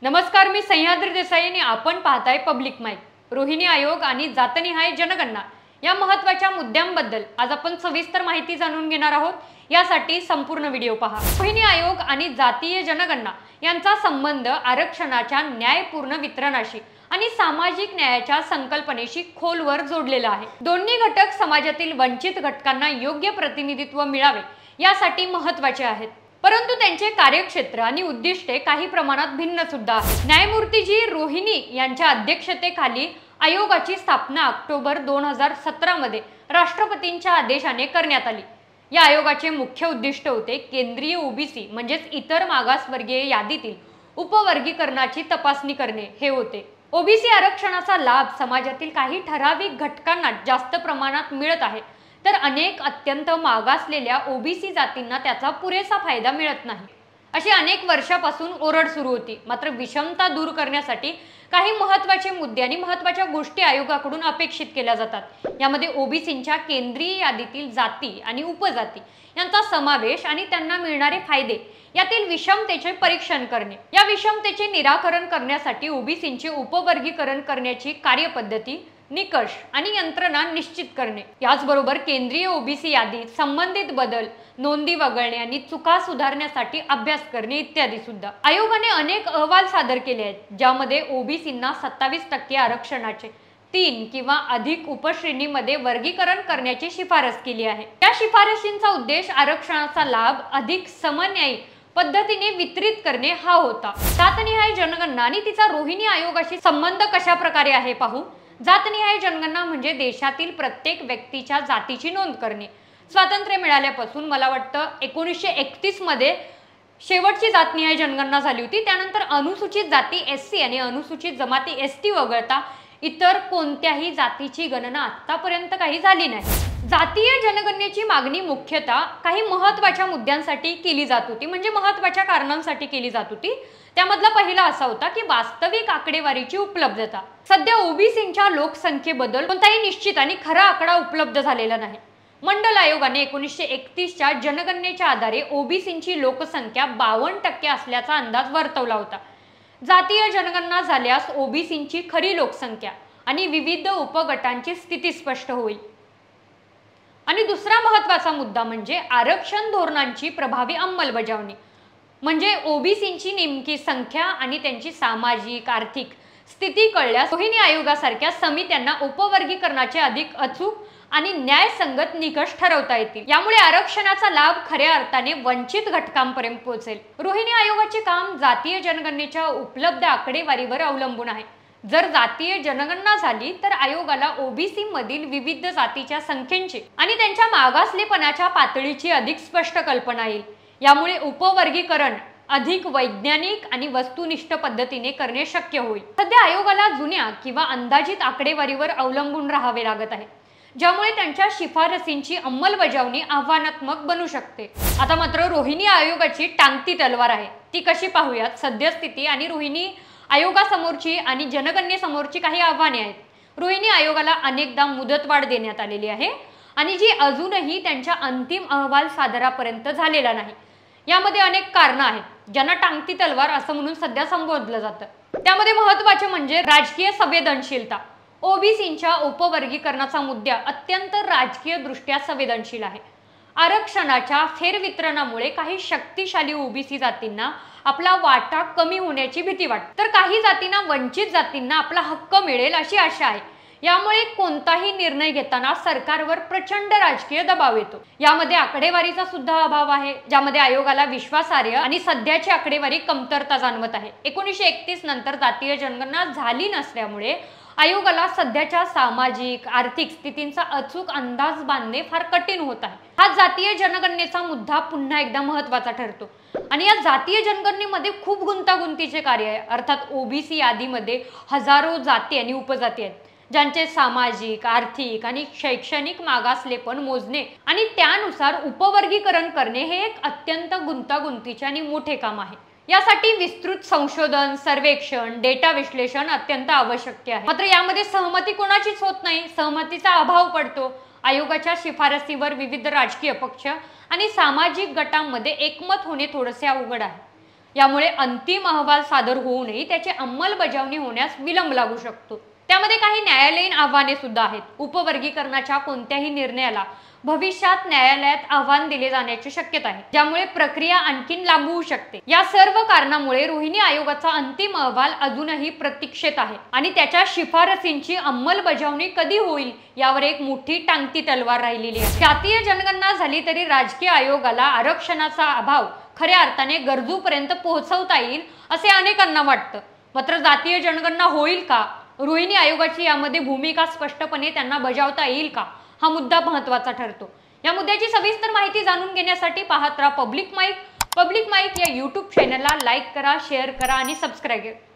नमस्कार, मी सह्याद्री देसाई आणि आपण पाहताय पब्लिक माइक। रोहिणी आयोग आणि जातनिहाय जनगणना या महत्त्वाच्या मुद्द्यांबद्दल आज आपण सविस्तर माहिती जाणून घेणार आहोत। यासाठी संपूर्ण व्हिडिओ पहा। रोहिणी आयोग आणि जातीय जनगणना यांचा संबंध आरक्षणाच्या न्यायपूर्ण वितरणाशी आणि सामाजिक न्यायाच्या संकल्पनेशी खोलवर जोडलेला आहे। दोन्ही घटक समाजातील वंचित घटकांना योग्य प्रतिनिधित्व मिळावे यासाठी महत्त्वाचे आहेत, परंतु त्यांचे कार्यक्षेत्र आणि उद्दिष्टे काही प्रमाणात भिन्न सुद्धा आहेत। न्यायमूर्ती जी रोहिणी यांच्या अध्यक्षतेखाली आयोगाची स्थापना ऑक्टोबर 2017 मध्ये राष्ट्रपतींच्या आदेशाने करण्यात आली। या आयोगाचे मुख्य उद्दिष्ट होते केंद्रीय ओबीसी म्हणजेच इतर मागासवर्गीय यादीतील उपवर्गीकरणाची तपासणी करणे हे होते। ओबीसी आरक्षणाचा लाभ समाजातील काही ठराविक घटकांना जास्त प्रमाणात मिळत आहे, तर अनेक अत्यंत मागासलेल्या ओबीसी जातींना त्याचा पुरेसा फायदा मिळत नाही। अशी अनेक वर्षापासून ओरड सुरू होती। मात्र विषमता दूर करण्यासाठी काही महत्त्वाचे मुद्दे आणि महत्त्वाच्या गोष्टी आयोगाकडून अपेक्षित केल्या जातात। यामध्ये ओबीसींच्या केंद्रीय यादीतील जाती आणि उपजाती यांचा समावेश आणि त्यांना मिळणारे फायदे यातील विषमतेचे परीक्षण करणे, या विषमतेचे निराकरण करण्यासाठी ओबीसींचे उपवर्गीकरण करण्याची कार्यपद्धती, निकष आणि यंत्रणा निश्चित करणे, याचबरोबर केंद्रीय ओबीसी यादीत संबंधित बदल, नोंदी वगळणे आणि चुका सुधारण्यासाठी अभ्यास करणे इत्यादी सुद्धा। आयोगाने अनेक अहवाल सादर केले आहेत, ज्यामध्ये ओबीसींना 27% आरक्षणाचे 3 किंवा अधिक उपश्रेणीमध्ये वर्गीकरण करण्याची शिफारस केली आहे। या शिफारशींचा उद्देश आरक्षणाचा लाभ अधिक समन्यायी पद्धतीने वितरित करणे हा होता। जातनिहाय जनगणना आणि तिचा रोहिणी आयोगाशी संबंध कशा प्रकारे आहे पाहू। जातनिहाय जनगणना म्हणजे देशातील प्रत्येक व्यक्तीच्या जातीची नोंद करणे। स्वातंत्र्य मिळाल्यापासून मला वाटतं 1931 मध्ये शेवटची जातनिहाय जनगणना झाली होती। त्यानंतर अनुसूचित जाती एससी आणि अनुसूचित जमाती एसटी वगळता इतर कोणत्याही जातीची गणना आतापर्यंत काही झाली नाही। जातीय जनगणनेची मागणी मुख्यतः काही महत्त्वाच्या मुद्द्यांसाठी केली जात होती, म्हणजे महत्त्वाच्या कारणांसाठी केली जात होती। त्यामधला पहिला असा होता की वास्तविक आकडेवारीची उपलब्धता। सध्या ओबीसींच्या लोकसंख्येबद्दल कोणताही निश्चित आणि खरा आकडा उपलब्ध झालेला नाही। मंडल आयोगाने 1931 च्या जनगणनेच्या आधारे ओबीसींची लोकसंख्या 52% असल्याचा अंदाज वर्तवला होता। जातीय जनगणना झाल्यास ओबीसींची खरी लोकसंख्या आणि विविध उपगटांची स्थिती स्पष्ट होईल। आणि दुसरा महत्त्वाचा मुद्दा म्हणजे आरक्षण धोरणांची प्रभावी अंमलबजावणी, म्हणजे ओबीसींची नेमकी संख्या आणि त्यांची सामाजिक आर्थिक स्थिती कळल्यास रोहिणी आयोगासारख्या समित्यांना उपवर्गीकरणाचे अधिक अचूक आणि न्यायसंगत निकष ठरवता येतील। यामुळे आरक्षणाचा लाभ खऱ्या अर्थाने वंचित घटकांपर्यंत पोहोचेल। रोहिणी आयोगाचे काम जातीय जनगणनेच्या उपलब्ध आकडेवारीवर अवलंबून आहे। जर जातीय जनगणना झाली तर आयोगाला ओबीसी मधील विविध जातीच्या संख्येची आणि त्यांच्या मागासलेपणाच्या पातळीची अधिक स्पष्ट कल्पना येईल। यामुळे उपवर्गीकरण अधिक वैज्ञानिक आणि वस्तुनिष्ठ पद्धतीने करणे शक्य होईल। सध्या आयोगाला जुन्या किंवा अंदाजित आकडेवारीवर अवलंबून राहावे लागत आहे, ज्यामुळे त्यांच्या शिफारसींची अंमलबजावणी आव्हानात्मक बनू शकते। आता मात्र रोहिणी आयोगाची टांगती तलवार आहे, ती कशी पाहूयात। सद्यस्थिती आणि रोहिणी आयोगासमोरची आणि जनगणनेसमोरची काही आव्हाने आहेत। रोहिणी आयोगाला अनेकदा मुदतवाढ देण्यात आलेली आहे आणि जी अजूनही त्यांच्या अंतिम अहवाल सादरापर्यंत झालेला नाही। यामध्ये अनेक कारणं आहेत, ज्यांना टांगती तलवार असं म्हणून सध्या संबोधलं जातं। त्यामध्ये महत्त्वाचे म्हणजे राजकीय संवेदनशीलता। ओबीसींच्या उपवर्गीकरणाचा मुद्दा अत्यंत राजकीय दृष्ट्या संवेदनशील आहे। आरक्षणाच्या फेरवितरणामुळे काही शक्तिशाली ओबीसी जातींना आपला वाटा कमी होण्याची भीती वाटते, तर काही जातींना, वंचित जातींना आपला हक्क मिळेल अशी आशा आहे। यामुळे कोणताही निर्णय घेताना सरकारवर प्रचंड राजकीय दबाव येतो। यामध्ये आकडेवारीचा सुद्धा अभाव आहे, ज्यामध्ये आयोगाला विश्वासार्ह आणि सध्याची आकडेवारी कमतरता जाणवत आहे। 1931 नंतर जातीय जनगणना झाली नसल्यामुळे आयोगाला सध्याच्या सामाजिक आर्थिक स्थितींचा अचूक अंदाज बांधणे फार कठीण होत आहे। हा जातीय जनगणनेचा मुद्दा पुन्हा एकदा महत्त्वाचा ठरतो आणि या जातीय जनगणनेमध्ये खूप गुंतागुंतीचे कार्य आहे। अर्थात ओबीसी यादीमध्ये हजारो जाती आणि उपजाती आहेत, ज्यांचे सामाजिक, आर्थिक आणि शैक्षणिक मागासलेपण मोजणे आणि त्यानुसार उपवर्गीकरण करणे हे एक अत्यंत गुंतागुंतीचे आणि मोठे काम आहे। यासाठी विस्तृत संशोधन, सर्वेक्षण, डेटा विश्लेषण अत्यंत आवश्यक आहे। मात्र यामध्ये सहमती कोणाचीच होत नाही, सहमतीचा अभाव पडतो। आयोगाच्या शिफारसीवर विविध राजकीय पक्ष आणि सामाजिक गटांमध्ये एकमत होणे थोडेसे अवघड आहे। यामुळे अंतिम अहवाल सादर होऊनही त्याची अंमलबजावणी होण्यास विलंब लागू शकतो। त्यामध्ये काही न्यायालयीन आव्हाने सुद्धा आहेत। उपवर्गीकरणाच्या कोणत्याही निर्णयाला भविष्यात न्यायालयात आव्हान दिले जाण्याची शक्यता आहे, ज्यामुळे प्रक्रिया आणखीन लांबू होऊ शकते। या सर्व कारणामुळे रोहिणी आयोगाचा अंतिम अहवाल अजूनही प्रतीक्षेत आहे आणि त्याच्या शिफारसींची अंमलबजावणी कधी होईल यावर एक मोठी टांगती तलवार राहिलेली आहे। जातीय जनगणना झाली तरी राजकीय आयोगाला आरक्षणाचा अभाव खऱ्या अर्थाने गरजूपर्यंत पोहोचवता येईल असे अनेकांना वाटतं। मात्र जातीय जनगणना होईल का, रोहिणी आयोगाची यामध्ये भूमिका स्पष्टपणे त्यांना बजावता येईल का, हा मुद्दा महत्त्वाचा ठरतो। या मुद्द्याची सविस्तर माहिती जाणून घेण्यासाठी पाहत राहा पब्लिक माईक या YouTube चॅनलला लाईक करा, शेअर करा आणि सबस्क्राईब करा।